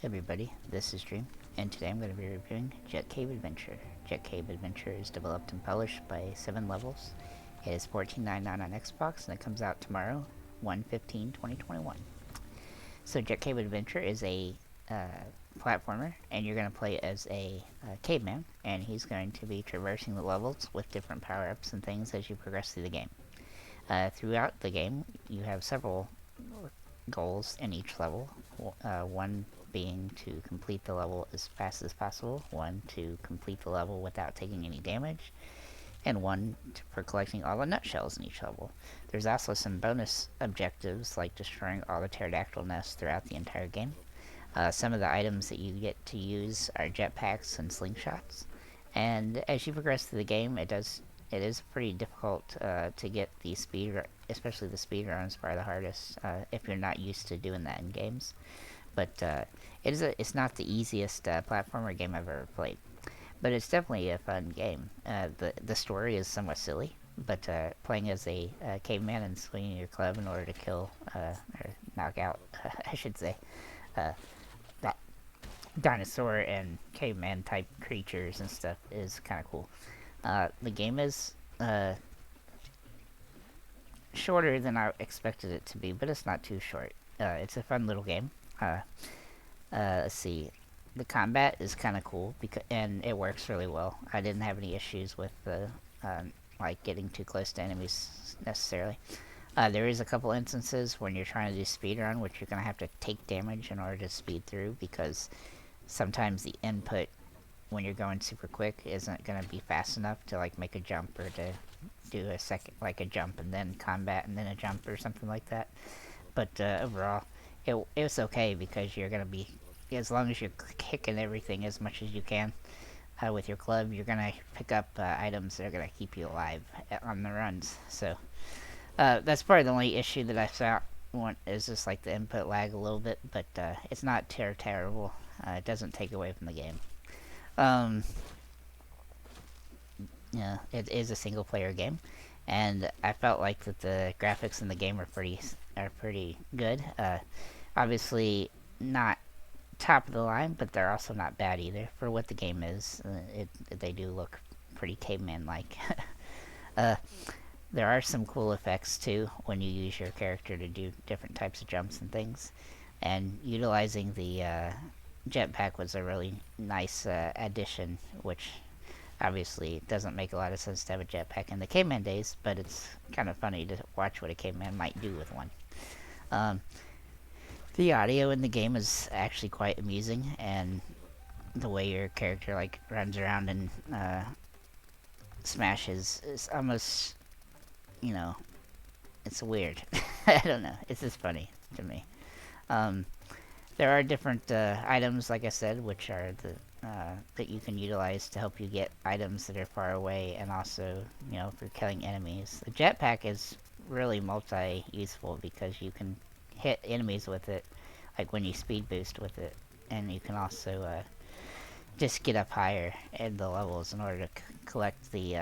Hey everybody, this is Dream, and today I'm going to be reviewing Kave Adventure. Kave Adventure is developed and published by 7 Levels. It is $14.99 on Xbox, and it comes out tomorrow, 1/15/2021. So Kave Adventure is a platformer, and you're going to play as a caveman, and he's going to be traversing the levels with different power-ups and things as you progress through the game. Throughout the game, you have several goals in each level. One being to complete the level as fast as possible, one to complete the level without taking any damage, and one for collecting all the nutshells in each level. There's also some bonus objectives like destroying all the pterodactyl nests throughout the entire game. Some of the items that you get to use are jetpacks and slingshots, and as you progress through the game, it is pretty difficult to get the speed, especially the speed runs, are the hardest if you're not used to doing that in games. But it's not the easiest platformer game I've ever played, but it's definitely a fun game. The story is somewhat silly, but playing as a caveman and swinging your club in order to kill or knock out, I should say, that dinosaur and caveman type creatures and stuff is kind of cool. The game is shorter than I expected it to be, but it's not too short. It's a fun little game. Let's see. The combat is kind of cool and it works really well. I didn't have any issues with like getting too close to enemies necessarily. There is a couple instances when you're trying to do speedrun, which you're gonna have to take damage in order to speed through, because sometimes the input when you're going super quick isn't gonna be fast enough to like make a jump or to do a second, like a jump and then combat and then a jump or something like that. But overall, it's okay, because you're gonna be, as long as you're kicking everything as much as you can with your club, you're gonna pick up items that are gonna keep you alive on the runs. So that's probably the only issue that I found is just like the input lag a little bit, but it's not terrible. It doesn't take away from the game. Yeah, it is a single player game, and I felt like that the graphics in the game are pretty good. Obviously not top of the line, but they're also not bad either for what the game is. They do look pretty caveman like. uh, there are some cool effects too when you use your character to do different types of jumps and things, and utilizing the jetpack was a really nice addition, which obviously doesn't make a lot of sense to have a jetpack in the caveman days, but it's kind of funny to watch what a caveman might do with one. The audio in the game is actually quite amusing, and the way your character like runs around and smashes is almost, you know, it's weird. I don't know. It's just funny to me. There are different items, like I said, which are the that you can utilize to help you get items that are far away, and also, for killing enemies. The jetpack is really multi-useful, because you can hit enemies with it, like when you speed boost with it, and you can also just get up higher in the levels in order to collect the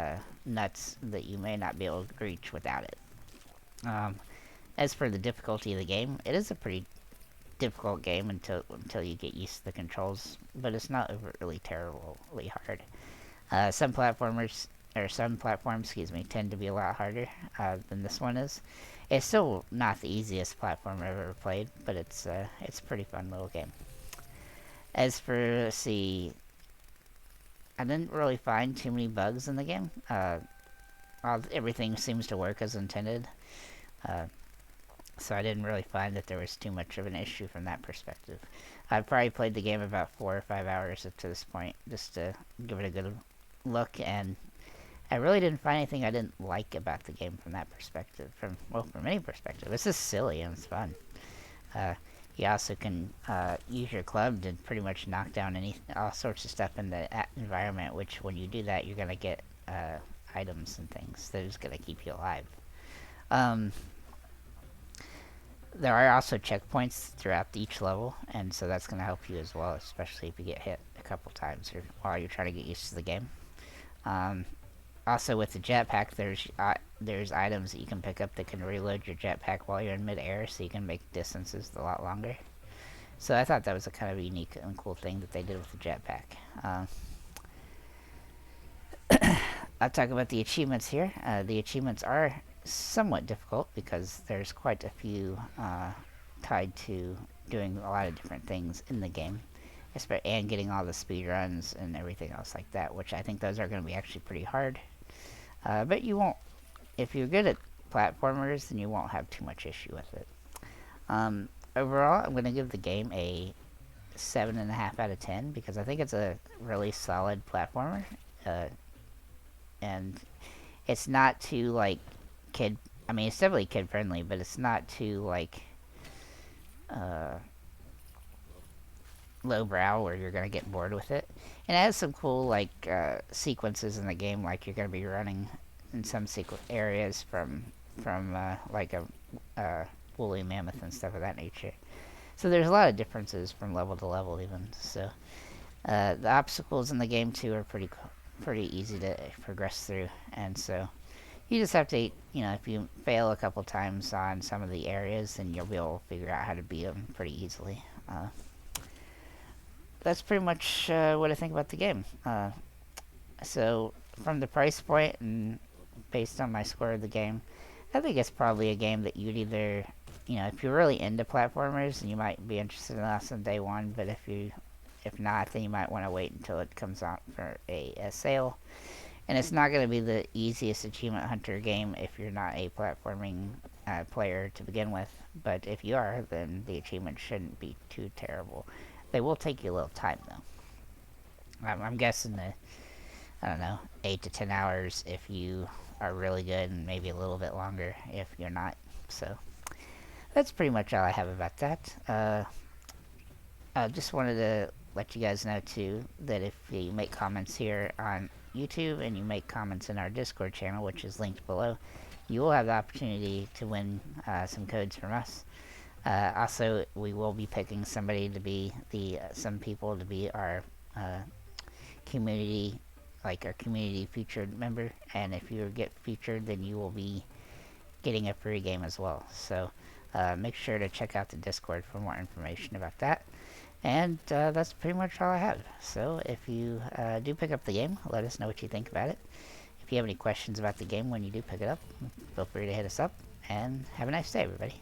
nuts that you may not be able to reach without it. As for the difficulty of the game, it is a pretty difficult game until you get used to the controls, but it's not really terribly hard. Some platforms, tend to be a lot harder than this one is. It's still not the easiest platform I've ever played, but it's a pretty fun little game. As for, let's see, I didn't really find too many bugs in the game. Everything seems to work as intended. So I didn't really find that there was too much of an issue from that perspective. I've probably played the game about 4 or 5 hours up to this point, just to give it a good look, and I really didn't find anything I didn't like about the game from that perspective. From any perspective. It's just silly and it's fun. You also can use your club to pretty much knock down all sorts of stuff in the environment, which when you do that, you're going to get items and things that is going to keep you alive. There are also checkpoints throughout each level, and so that's going to help you as well, especially if you get hit a couple times while you're trying to get used to the game. Also, with the jetpack, there's items that you can pick up that can reload your jetpack while you're in midair, so you can make distances a lot longer. So I thought that was a kind of unique and cool thing that they did with the jetpack. I'll talk about the achievements here. The achievements are somewhat difficult because there's quite a few tied to doing a lot of different things in the game, and getting all the speed runs and everything else like that, which I think those are going to be actually pretty hard. But you won't, if you're good at platformers, then you won't have too much issue with it. Overall, I'm going to give the game a 7.5 out of 10 because I think it's a really solid platformer. And it's not too, like, I mean, it's definitely kid friendly, but it's not too, like, lowbrow where you're gonna get bored with it. And it has some cool, like, sequences in the game, like you're gonna be running in some areas from like a woolly mammoth and stuff of that nature. So there's a lot of differences from level to level even. So the obstacles in the game too are pretty easy to progress through, and so you just have to, if you fail a couple times on some of the areas, then you'll be able to figure out how to beat them pretty easily. That's pretty much what I think about the game. So from the price point and based on my score of the game, I think it's probably a game that you'd either, if you're really into platformers, then you might be interested in this on day one, but if not, then you might want to wait until it comes out for a sale. And it's not going to be the easiest achievement hunter game if you're not a platforming player to begin with. But if you are, then the achievements shouldn't be too terrible. They will take you a little time, though. I'm guessing that, I don't know, 8 to 10 hours if you are really good, and maybe a little bit longer if you're not. So that's pretty much all I have about that. I just wanted to let you guys know too that if you make comments here on YouTube and you make comments in our Discord channel, which is linked below, you will have the opportunity to win some codes from us. Also, we will be picking somebody to be some people to be our community, like our community featured member, and if you get featured, then you will be getting a free game as well. So make sure to check out the Discord for more information about that. And that's pretty much all I have. So if you do pick up the game, let us know what you think about it. If you have any questions about the game when you do pick it up, feel free to hit us up, and have a nice day, everybody.